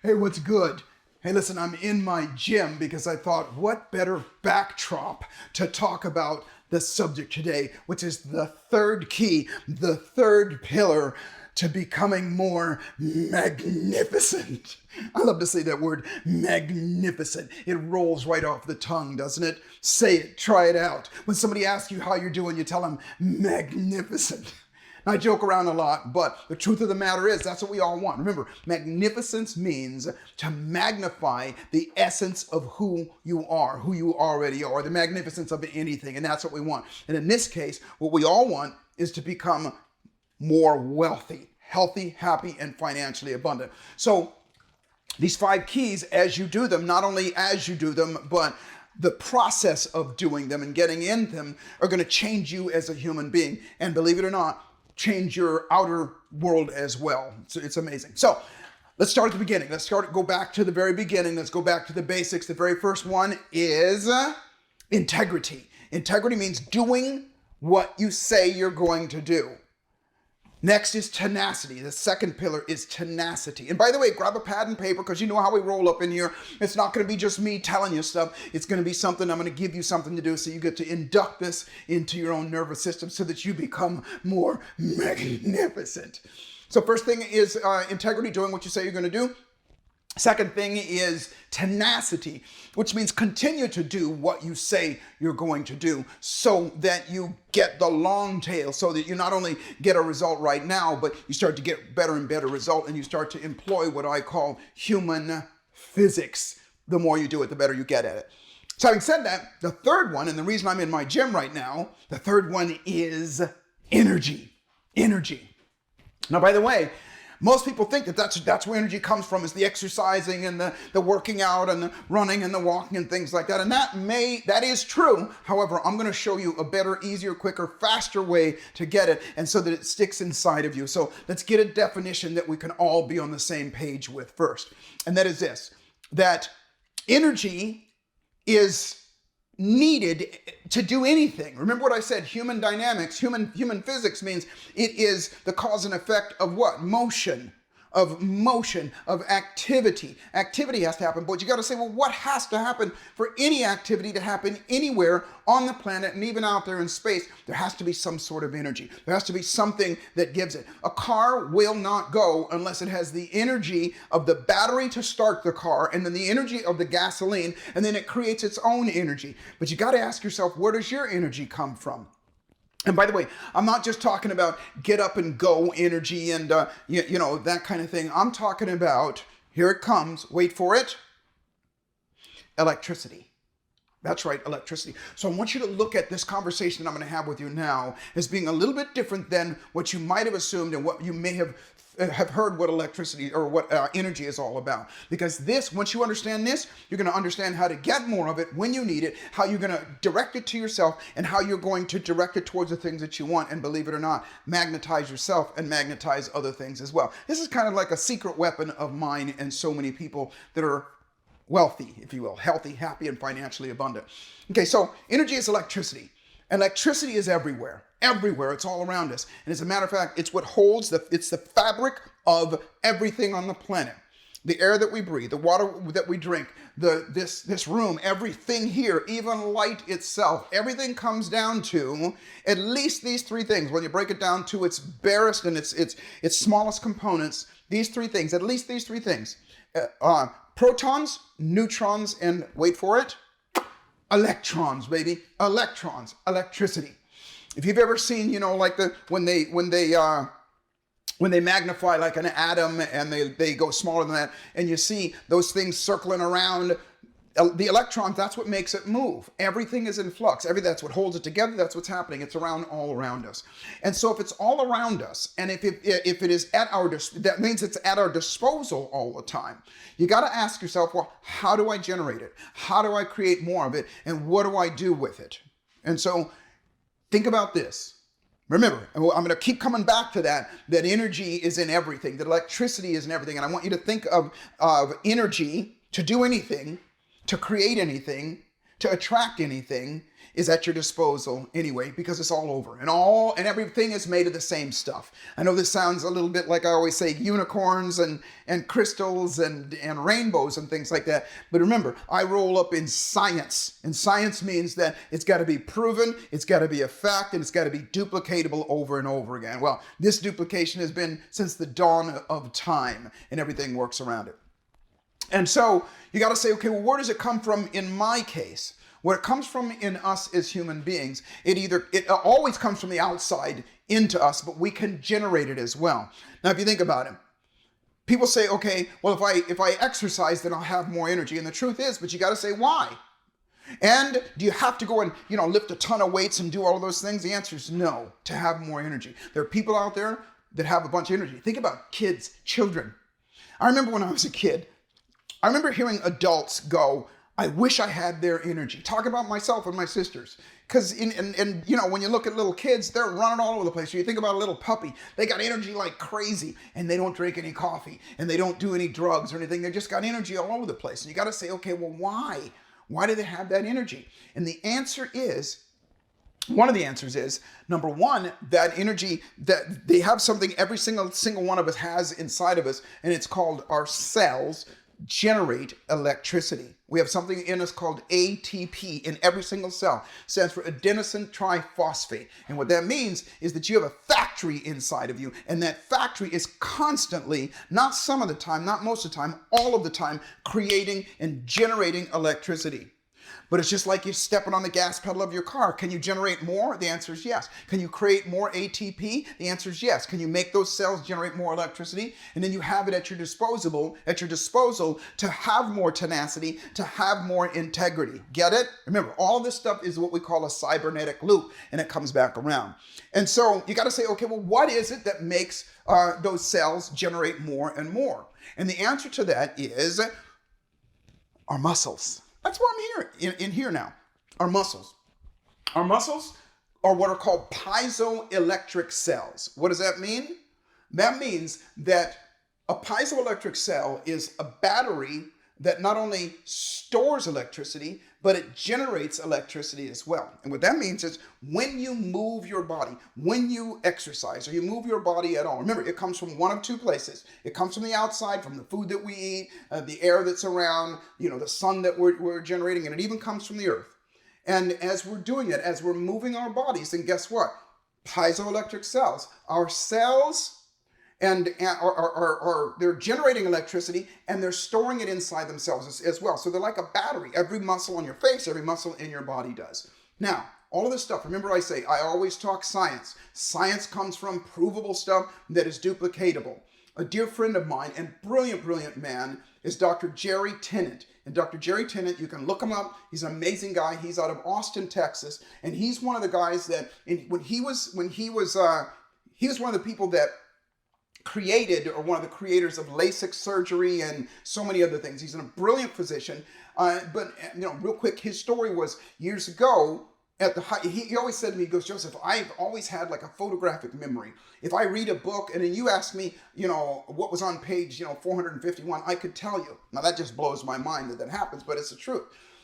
Hey, what's good? Hey, listen, I'm in my gym because I thought, what better backdrop to talk about the subject today, which is the third key, the third pillar to becoming more magnificent. I love to say that word, magnificent. It rolls right off the tongue, doesn't it? Say it, try it out. When somebody asks you how you're doing, you tell them, magnificent. I joke around a lot, but the truth of the matter is that's what we all want. Remember, magnificence means to magnify the essence of who you already are, the magnificence of anything, and that's what we want. And in this case, what we all want is to become more wealthy, healthy, happy, and financially abundant. So these 5 keys, as you do them, not only as you do them, but the process of doing them and getting in them are going to change you as a human being. And believe it or not, change your outer world as well. So it's amazing. So let's start at the beginning. Go back to the very beginning. Let's go back to the basics. The very first one is integrity. Integrity means doing what you say you're going to do. Next is tenacity. The second pillar is tenacity. And by the way, grab a pad and paper because you know how we roll up in here. It's not going to be just me telling you stuff. It's going to be something, I'm going to give you something to do so you get to induct this into your own nervous system so that you become more magnificent. So first thing is integrity, doing what you say you're going to do. Second thing is tenacity, which means continue to do what you say you're going to do so that you get the long tail, so that you not only get a result right now, but you start to get better and better result, and you start to employ what I call human physics. The more you do it, the better you get at it. So having said that, the third one, and the reason I'm in my gym right now, the third one is energy. Energy. Now, by the way, most people think that that's where energy comes from, is the exercising and the working out and the running and the walking and things like that. And that is true. However, I'm going to show you a better, easier, quicker, faster way to get it, and so that it sticks inside of you. So let's get a definition that we can all be on the same page with first. And that is this, that energy is needed to do anything. Remember what I said, human dynamics, human physics means it is the cause and effect of what? Motion, of activity. Activity has to happen, but you got to say, well, what has to happen for any activity to happen anywhere on the planet and even out there in space? There has to be some sort of energy. There has to be something that gives it. A car will not go unless it has the energy of the battery to start the car, and then the energy of the gasoline, and then it creates its own energy. But you got to ask yourself, where does your energy come from? And by the way, I'm not just talking about get up and go energy and, you know, that kind of thing. I'm talking about, here it comes, wait for it, electricity. That's right, electricity. So I want you to look at this conversation that I'm going to have with you now as being a little bit different than what you might have assumed and what you may have heard what electricity or what energy is all about. Because this, once you understand this, you're going to understand how to get more of it when you need it, how you're going to direct it to yourself, and how you're going to direct it towards the things that you want. And believe it or not, magnetize yourself and magnetize other things as well. This is kind of like a secret weapon of mine and so many people that are wealthy, if you will, healthy, happy, and financially abundant. Okay, so energy is electricity. Electricity is everywhere. Everywhere. It's all around us. And as a matter of fact, it's what holds it's the fabric of everything on the planet. The air that we breathe, the water that we drink, this room, everything here, even light itself, everything comes down to at least these 3 things. When you break it down to its barest and its smallest components, these 3 things, at least these 3 things. Protons, neutrons, and wait for it, electrons, baby. Electrons, electricity. If you've ever seen, you know, like when they magnify like an atom and they go smaller than that, and you see those things circling around the electrons, that's what makes it move. Everything is in flux. That's what holds it together. That's what's happening. It's all around us. And so if it's all around us, and if it is that means it's at our disposal all the time. You got to ask yourself, well, how do I generate it? How do I create more of it? And what do I do with it? And so think about this. Remember, I'm going to keep coming back to that energy is in everything, that electricity is in everything. And I want you to think of energy to do anything, to create anything, to attract anything is at your disposal anyway, because it's all over, and everything is made of the same stuff. I know this sounds a little bit like I always say unicorns and crystals and rainbows and things like that, but remember, I roll up in science, and science means that it's got to be proven, it's got to be a fact, and it's got to be duplicatable over and over again. Well, this duplication has been since the dawn of time, and everything works around it. And so you got to say, okay, well, where does it come from in my case? Where it comes from in us as human beings, it always comes from the outside into us, but we can generate it as well. Now, if you think about it, people say, okay, well, if I exercise, then I'll have more energy. And the truth is, but you got to say why. And do you have to go and, lift a ton of weights and do all of those things? The answer is no, to have more energy. There are people out there that have a bunch of energy. Think about kids, children. I remember when I was a kid, I remember hearing adults go, I wish I had their energy. Talk about myself and my sisters. Because when you look at little kids, they're running all over the place. You think about a little puppy, they got energy like crazy, and they don't drink any coffee, and they don't do any drugs or anything. They just got energy all over the place. And you got to say, okay, well, why? Why do they have that energy? And the answer is, one of the answers is, number one, that energy, that they have something every single one of us has inside of us, and it's called our cells generate electricity. We have something in us called ATP in every single cell. It stands for adenosine triphosphate. And what that means is that you have a factory inside of you, and that factory is constantly, not some of the time, not most of the time, all of the time, creating and generating electricity. But it's just like you're stepping on the gas pedal of your car. Can you generate more? The answer is yes. Can you create more ATP? The answer is yes. Can you make those cells generate more electricity? And then you have it at your disposal to have more tenacity, to have more integrity. Get it? Remember, all this stuff is what we call a cybernetic loop, and it comes back around. And so you got to say, okay, well, what is it that makes those cells generate more and more? And the answer to that is our muscles. That's why I'm here in here now. Our muscles. Our muscles are what are called piezoelectric cells. What does that mean? That means that a piezoelectric cell is a battery that not only stores electricity, but it generates electricity as well. And what that means is when you move your body, when you exercise or you move your body at all, remember, it comes from one of two places. It comes from the outside, from the food that we eat, the air that's around, the sun that we're generating, and it even comes from the earth. And as we're doing it, as we're moving our bodies, then guess what? Piezoelectric cells. Our cells and they're generating electricity, and they're storing it inside themselves as well. So they're like a battery. Every muscle on your face, every muscle in your body does. Now, all of this stuff, remember I say, I always talk science. Science comes from provable stuff that is duplicatable. A dear friend of mine and brilliant man is Dr. Jerry Tennant. And Dr. Jerry Tennant, you can look him up. He's an amazing guy. He's out of Austin, Texas. And he's one of the guys that, he was one of the people that created, or one of the creators of LASIK surgery and so many other things. He's a brilliant physician. But real quick, his story was years ago at the high, he always said to me, he goes, Joseph, I've always had like a photographic memory. If I read a book and then you ask me, what was on page, 451, I could tell you. Now that just blows my mind that happens, but it's the truth.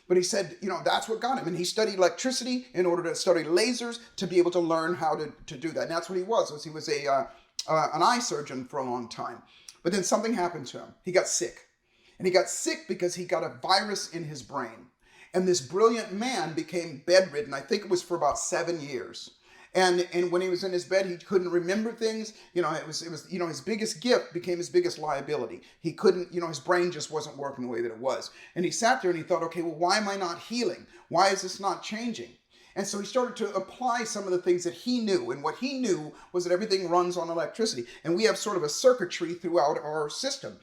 But he said, that's what got him. And he studied electricity in order to study lasers to be able to learn how to do that. And that's what he was. He was an eye surgeon for a long time. But then something happened to him. He got sick. And he got sick because he got a virus in his brain. And this brilliant man became bedridden. I think it was for about 7 years. And when he was in his bed, he couldn't remember things. It was his biggest gift became his biggest liability. He couldn't, his brain just wasn't working the way that it was. And he sat there and he thought, okay, well, why am I not healing? Why is this not changing? And so he started to apply some of the things that he knew. And what he knew was that everything runs on electricity. And we have sort of a circuitry throughout our system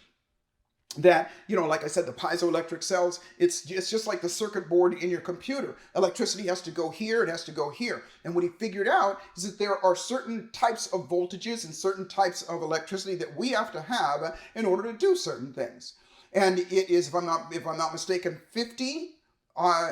that, like I said, the piezoelectric cells, it's just like the circuit board in your computer. Electricity has to go here, it has to go here. And what he figured out is that there are certain types of voltages and certain types of electricity that we have to have in order to do certain things. And it is, if I'm not mistaken, 50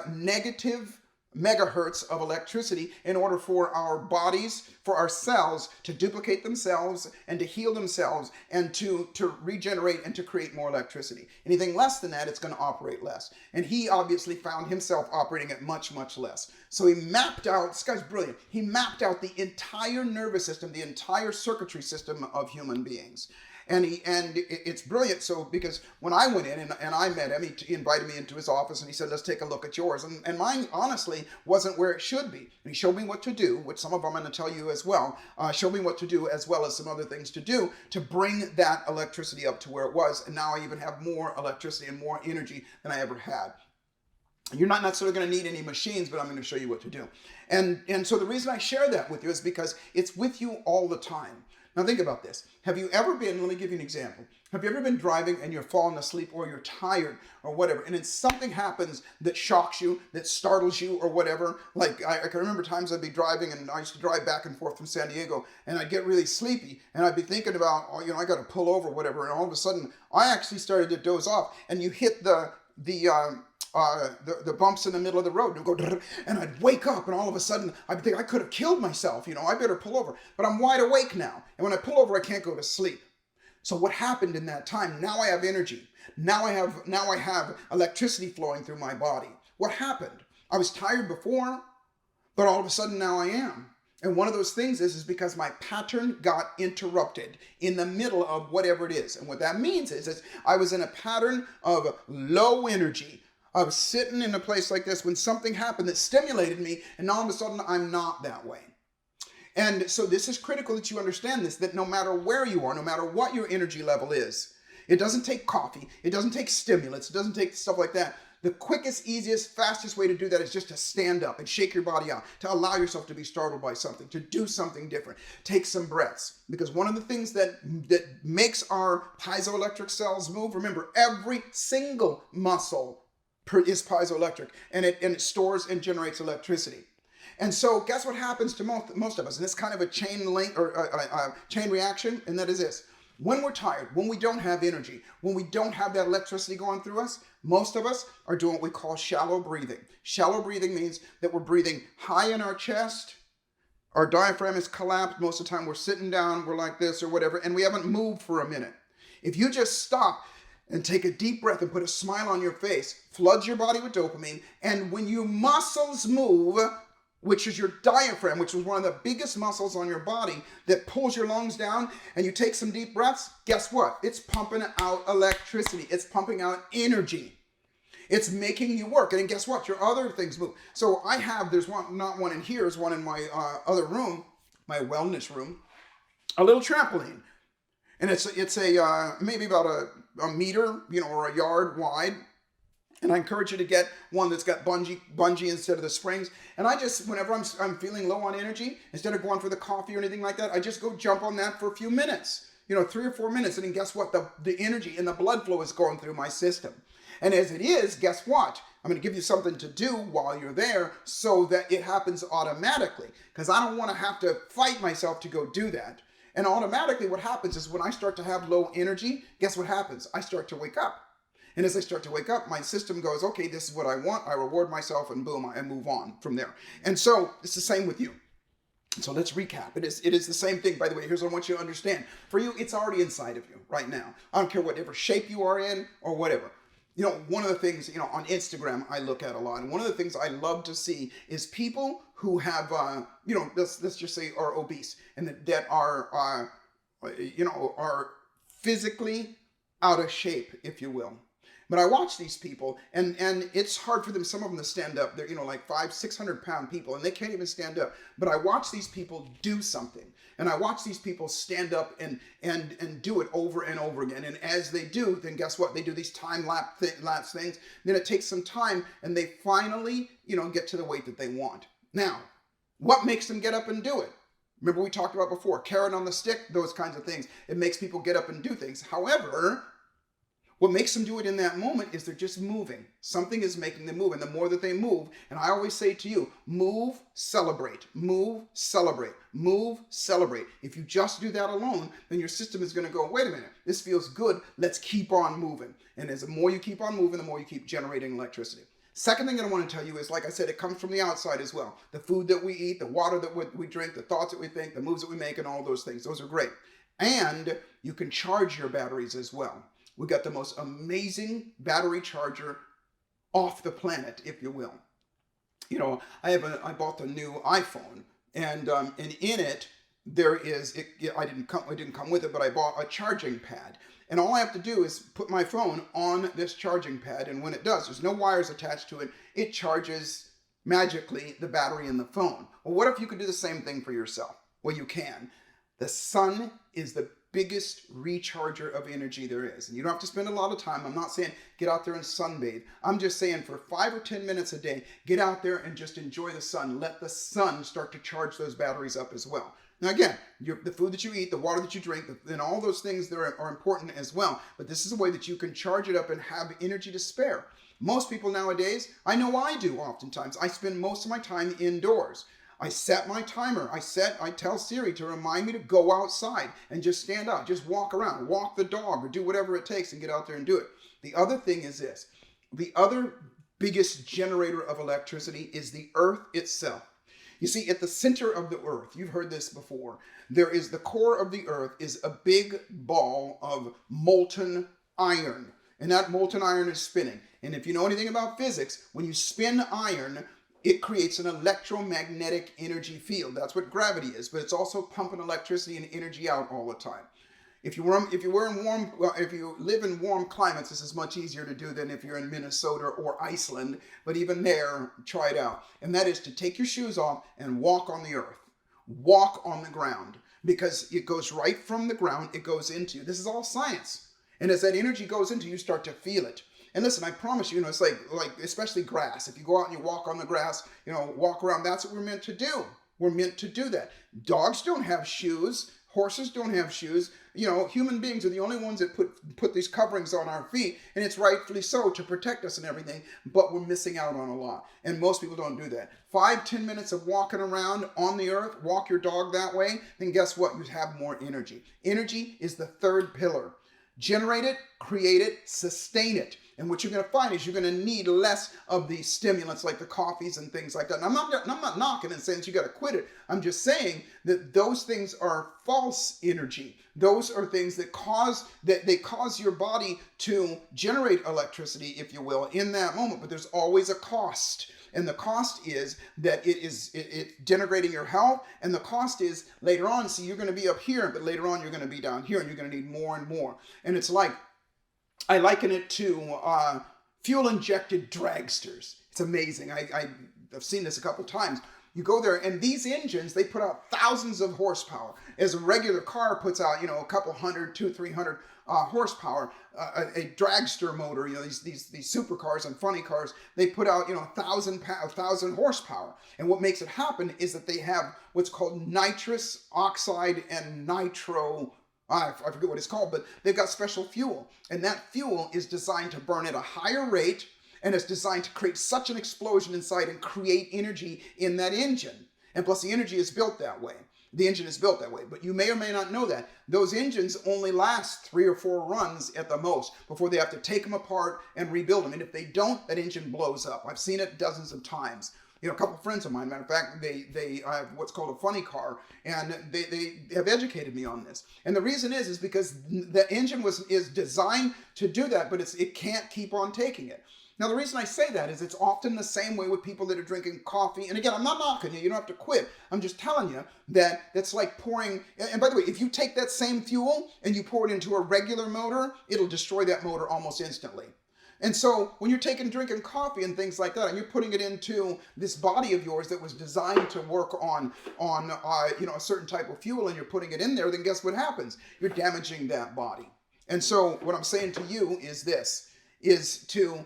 negative megahertz of electricity in order for our bodies, for our cells to duplicate themselves and to heal themselves and to regenerate and to create more electricity. Anything less than that, it's going to operate less. And he obviously found himself operating at much, much less. So he mapped out, this guy's brilliant, he mapped out the entire nervous system, the entire circuitry system of human beings. And it's brilliant. So because when I went in and I met him, he invited me into his office and he said, let's take a look at yours. And mine honestly wasn't where it should be. And he showed me what to do, which some of them I'm going to tell you as well. Showed me what to do as well as some other things to do to bring that electricity up to where it was. And now I even have more electricity and more energy than I ever had. You're not necessarily going to need any machines, but I'm going to show you what to do. And so the reason I share that with you is because it's with you all the time. Now think about this. Have you ever been, let me give you an example. Have you ever been driving and you're falling asleep or you're tired or whatever, and then something happens that shocks you, that startles you or whatever? Like I can remember times I'd be driving, and I used to drive back and forth from San Diego, and I'd get really sleepy and I'd be thinking about, oh, I got to pull over or whatever, and all of a sudden I actually started to doze off, and you hit the bumps in the middle of the road, and go, and I'd wake up, and all of a sudden I'd think I could have killed myself. I better pull over. But I'm wide awake now, and when I pull over, I can't go to sleep. So what happened in that time? Now I have energy. Now I have electricity flowing through my body. What happened? I was tired before, but all of a sudden now I am. And one of those things is because my pattern got interrupted in the middle of whatever it is. And what that means is I was in a pattern of low energy. I was sitting in a place like this when something happened that stimulated me, and all of a sudden I'm not that way. And so this is critical that you understand this, that no matter where you are, no matter what your energy level is, it doesn't take coffee, it doesn't take stimulants, it doesn't take stuff like that. The quickest, easiest, fastest way to do that is just to stand up and shake your body out, to allow yourself to be startled by something, to do something different. Take some breaths. Because one of the things that makes our piezoelectric cells move, remember, every single muscle is piezoelectric, and it stores and generates electricity. And so guess what happens to most of us? And it's kind of a chain link or a chain reaction, and that is this. When we're tired, when we don't have energy, when we don't have that electricity going through us, most of us are doing what we call shallow breathing. Shallow breathing means that we're breathing high in our chest, our diaphragm is collapsed, most of the time we're sitting down, we're like this or whatever, and we haven't moved for a minute. If you just stop and take a deep breath and put a smile on your face, floods your body with dopamine, and when your muscles move, which is your diaphragm, which is one of the biggest muscles on your body that pulls your lungs down, and you take some deep breaths, guess what? It's pumping out electricity. It's pumping out energy. It's making you work. And then guess what? Your other things move. So there's one, not one in here, there's one in my other room, my wellness room, a little trampoline. And it's a maybe about a meter, or a yard wide. And I encourage you to get one that's got bungee instead of the springs. And I just, whenever I'm feeling low on energy, instead of going for the coffee or anything like that, I just go jump on that for a few minutes, 3 or 4 minutes. And then guess what? The energy and the blood flow is going through my system. And as it is, guess what? I'm going to give you something to do while you're there so that it happens automatically. Because I don't want to have to fight myself to go do that. And automatically what happens is when I start to have low energy, guess what happens? I start to wake up. And as I start to wake up, my system goes, okay, this is what I want. I reward myself, and boom, I move on from there. And so it's the same with you. So let's recap. It is the same thing. By the way, here's what I want you to understand. For you, it's already inside of you right now. I don't care whatever shape you are in or whatever. One of the things, on Instagram I look at a lot, and one of the things I love to see is people who have, let's just say are obese and that are physically out of shape, if you will. But I watch these people, and it's hard for them, some of them, to stand up. They're, like 500-600 pound people, and they can't even stand up. But I watch these people do something. And I watch these people stand up and do it over and over again. And as they do, then guess what? They do these time-lapse things. Then it takes some time, and they finally, get to the weight that they want. Now, what makes them get up and do it? Remember we talked about before, carrot on the stick, those kinds of things. It makes people get up and do things. However, what makes them do it in that moment is they're just moving. Something is making them move. And the more that they move, and I always say to you, move, celebrate, move, celebrate, move, celebrate. If you just do that alone, then your system is going to go, wait a minute, this feels good. Let's keep on moving. And as the more you keep on moving, the more you keep generating electricity. Second thing that I want to tell you is, like I said, it comes from the outside as well. The food that we eat, the water that we drink, the thoughts that we think, the moves that we make, and all those things. Those are great. And you can charge your batteries as well. We got the most amazing battery charger off the planet, if you will. You know, I bought the new iPhone, and in it there is it didn't come with it, but I bought a charging pad. And all I have to do is put my phone on this charging pad, and when it does, there's no wires attached to it, it charges magically the battery in the phone. Well, what if you could do the same thing for yourself? Well, you can. The sun is the biggest recharger of energy there is. And you don't have to spend a lot of time. I'm not saying get out there and sunbathe. I'm just saying for 5 or 10 minutes a day, get out there and just enjoy the sun. Let the sun start to charge those batteries up as well. Now again, the food that you eat, the water that you drink, and all those things there are important as well. But this is a way that you can charge it up and have energy to spare. Most people nowadays, I know I do oftentimes, I spend most of my time indoors. I set my timer. I tell Siri to remind me to go outside and just stand out, just walk around, walk the dog, or do whatever it takes and get out there and do it. The other thing is this. The other biggest generator of electricity is the earth itself. You see, at the center of the earth, you've heard this before, there is the core of the earth is a big ball of molten iron. And that molten iron is spinning. And if you know anything about physics, when you spin iron, it creates an electromagnetic energy field. That's what gravity is, but it's also pumping electricity and energy out all the time. If you live in warm climates, this is much easier to do than if you're in Minnesota or Iceland, but even there, try it out. And that is to take your shoes off and walk on the earth. Walk on the ground, because it goes right from the ground, it goes into you. This is all science. And as that energy goes into you, start to feel it. And listen, I promise you, it's like especially grass. If you go out and you walk on the grass, walk around, that's what we're meant to do. We're meant to do that. Dogs don't have shoes. Horses don't have shoes. Human beings are the only ones that put these coverings on our feet, and it's rightfully so to protect us and everything, but we're missing out on a lot. And most people don't do that. 5-10 minutes of walking around on the earth, walk your dog that way, then guess what? You have more energy. Energy is the third pillar. Generate it, create it, sustain it. And what you're going to find is you're going to need less of the stimulants like the coffees and things like that. And I'm not knocking and saying that you got to quit it. I'm just saying that those things are false energy. Those are things that cause your body to generate electricity, if you will, in that moment. But there's always a cost. And the cost is that it's denigrating your health. And the cost is later on, see, you're going to be up here, but later on you're going to be down here, and you're going to need more and more. And it's like, I liken it to fuel-injected dragsters. It's amazing. I've seen this a couple times. You go there, and these engines, they put out thousands of horsepower. As a regular car puts out, a couple hundred, 200-300 horsepower. A dragster motor, these supercars and funny cars, they put out 1,000 horsepower. And what makes it happen is that they have what's called nitrous oxide and nitro. I forget what it's called, but they've got special fuel. And that fuel is designed to burn at a higher rate, and it's designed to create such an explosion inside and create energy in that engine. And plus the energy is built that way. The engine is built that way. But you may or may not know that. Those engines only last 3 or 4 runs at the most before they have to take them apart and rebuild them. And if they don't, that engine blows up. I've seen it dozens of times. A couple of friends of mine, matter of fact, they have what's called a funny car, and they have educated me on this. And the reason is because the engine is designed to do that, but it can't keep on taking it. Now, the reason I say that is it's often the same way with people that are drinking coffee. And again, I'm not knocking you. You don't have to quit. I'm just telling you that that's like pouring. And by the way, if you take that same fuel and you pour it into a regular motor, it'll destroy that motor almost instantly. And so when you're drinking coffee and things like that, and you're putting it into this body of yours that was designed to work on a certain type of fuel, and you're putting it in there, then guess what happens? You're damaging that body. And so what I'm saying to you is this, is to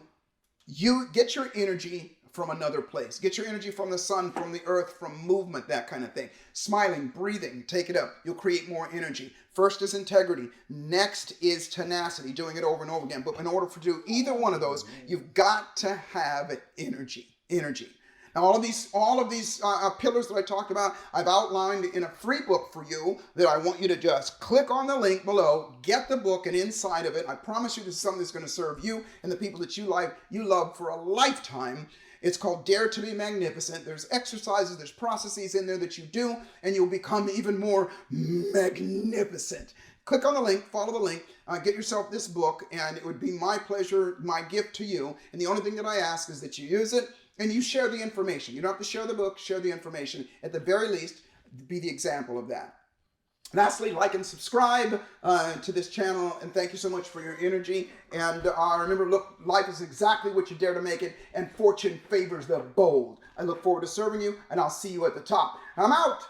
you get your energy from another place. Get your energy from the sun, from the earth, from movement, that kind of thing. Smiling, breathing, take it up. You'll create more energy. First is integrity. Next is tenacity, doing it over and over again. But in order to do either one of those, you've got to have energy. Now, all of these pillars that I talked about, I've outlined in a free book for you that I want you to just click on the link below, get the book, and inside of it, I promise you this is something that's going to serve you and the people that you love for a lifetime. It's called Dare to be Magnificent. There's exercises, there's processes in there that you do, and you'll become even more magnificent. Click on the link, follow the link, get yourself this book, and it would be my pleasure, my gift to you. And the only thing that I ask is that you use it and you share the information. You don't have to share the book, share the information. At the very least, be the example of that. Lastly, like and subscribe to this channel, and thank you so much for your energy. And remember, look, life is exactly what you dare to make it, and fortune favors the bold. I look forward to serving you, and I'll see you at the top. I'm out.